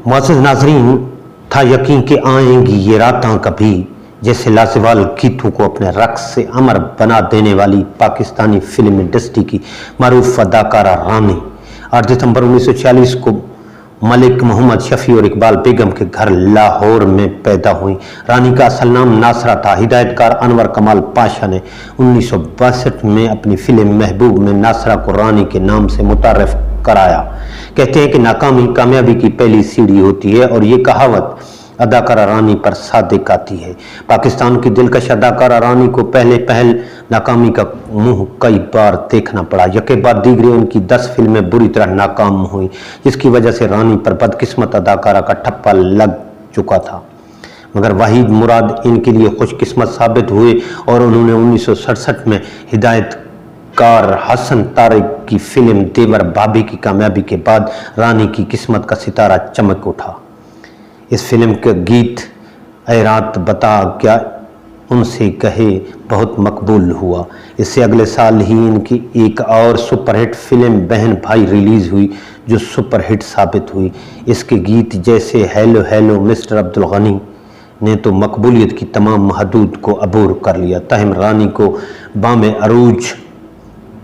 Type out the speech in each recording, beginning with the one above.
मुअज़्ज़ज़ नाज़रीन, था यकीन कि आएंगी ये रातां कभी, जैसे लाजवाल गीतों को अपने रक़्स से अमर बना देने वाली पाकिस्तानी फिल्म इंडस्ट्री की मरूफ अदाकारा रानी 8 दिसंबर 1946 को मलिक मोहम्मद शफी और इकबाल बेगम के घर लाहौर में पैदा हुई। रानी का असल नाम नासरा था। हिदायतकार अनवर कमाल पाशा ने 1962 में अपनी फिल्म महबूब में नासरा को रानी के नाम से मुतारफ कराया। कहते हैं कि नाकामी कामयाबी की पहली सीढ़ी होती है और ये कहावत अदाकारा रानी पर सादिक आती है। पाकिस्तान की दिलकश अदाकारा रानी को पहल नाकामी का मुंह कई बार देखना पड़ा। यके बाद दीगरे उनकी 10 फिल्में बुरी तरह नाकाम हुई, जिसकी वजह से रानी पर बदकिस्मत अदाकारा का ठप्पा लग चुका था। मगर वाहिद मुराद इनके लिए खुशकिस्मत साबित हुए और उन्होंने 1967 में हिदायतकार हसन तारिक की फिल्म देवर भाभी की कामयाबी के बाद रानी की किस्मत का सितारा चमक उठा। इस फिल्म का गीत ऐ रात बता क्या उनसे कहे बहुत मकबूल हुआ। इससे अगले साल ही इनकी एक और सुपरहिट फिल्म बहन भाई रिलीज़ हुई, जो सुपरहिट साबित हुई। इसके गीत जैसे hello hello mister Abdul Ghani ने तो मकबूलियत की तमाम हदूद को अबूर कर लिया। तहम रानी को बाम अरूज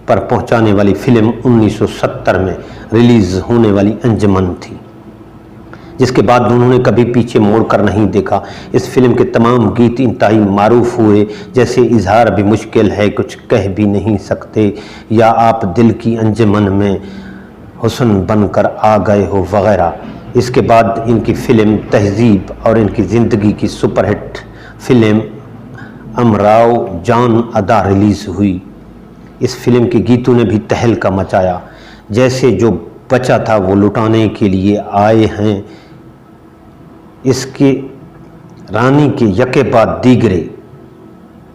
पर पहुंचाने वाली फिल्म 1970 में रिलीज़ होने वाली अंजुमन थी, जिसके बाद उन्होंने कभी पीछे मोड़ कर नहीं देखा। इस फिल्म के तमाम गीत इंतहाई मारूफ हुए, जैसे इजहार भी मुश्किल है कुछ कह भी नहीं सकते, या आप दिल की अंजुमन में हुस्न बनकर आ गए हो वगैरह। इसके बाद इनकी फिल्म तहजीब और इनकी ज़िंदगी की सुपरहिट फिल्म अमराव जान अदा रिलीज़ हुई। इस फिल्म के गीतों ने भी तहलका मचाया, जैसे जो बचा था वो लुटाने के लिए आए हैं। इसके रानी के यके बाद दीगरे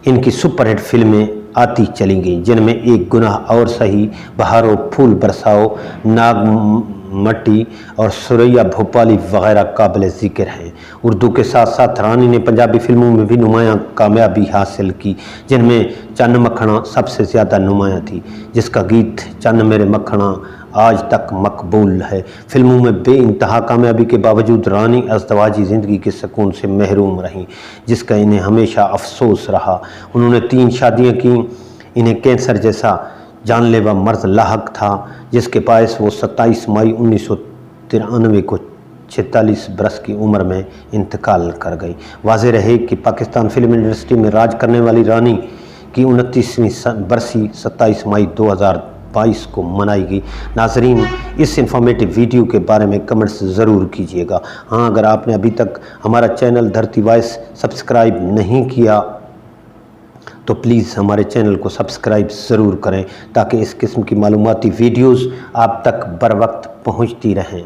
इनकी सुपरहिट फिल्में आती चली गईं, जिनमें एक गुनाह और सही, बहारो फूल बरसाओ, नागमटी और सुरैया भोपाली वगैरह काबिल ज़िक्र हैं। उर्दू के साथ साथ रानी ने पंजाबी फिल्मों में भी नुमायाँ कामयाबी हासिल की, जिनमें चन्न मखना सबसे ज़्यादा नुमायाँ थी, जिसका गीत चन्न मेरे मखना आज तक मकबूल है। फिल्मों में बेइंतहा कामयाबी के बावजूद रानी अज़दवाजी ज़िंदगी के सुकून से महरूम रहीं, जिसका इन्हें हमेशा अफसोस रहा। उन्होंने 3 शादियाँ की। इन्हें कैंसर जैसा जानलेवा मर्ज लाहक था, जिसके बायस वो 27 मई 1993 को 46 बरस की उम्र में इंतकाल कर गई। वाज़ेह रहे कि पाकिस्तान फिल्म इंडस्ट्री में राज करने वाली रानी की 29वीं बरसी 27 मई 2022 को मनाई गई। नाजरीन, इस इंफॉर्मेटिव वीडियो के बारे में कमेंट्स ज़रूर कीजिएगा। हाँ, अगर आपने अभी तक हमारा चैनल धरती वॉइस सब्सक्राइब नहीं किया तो प्लीज़ हमारे चैनल को सब्सक्राइब ज़रूर करें, ताकि इस किस्म की मालूमाती वीडियोज़ आप तक बर वक्त पहुँचती रहें।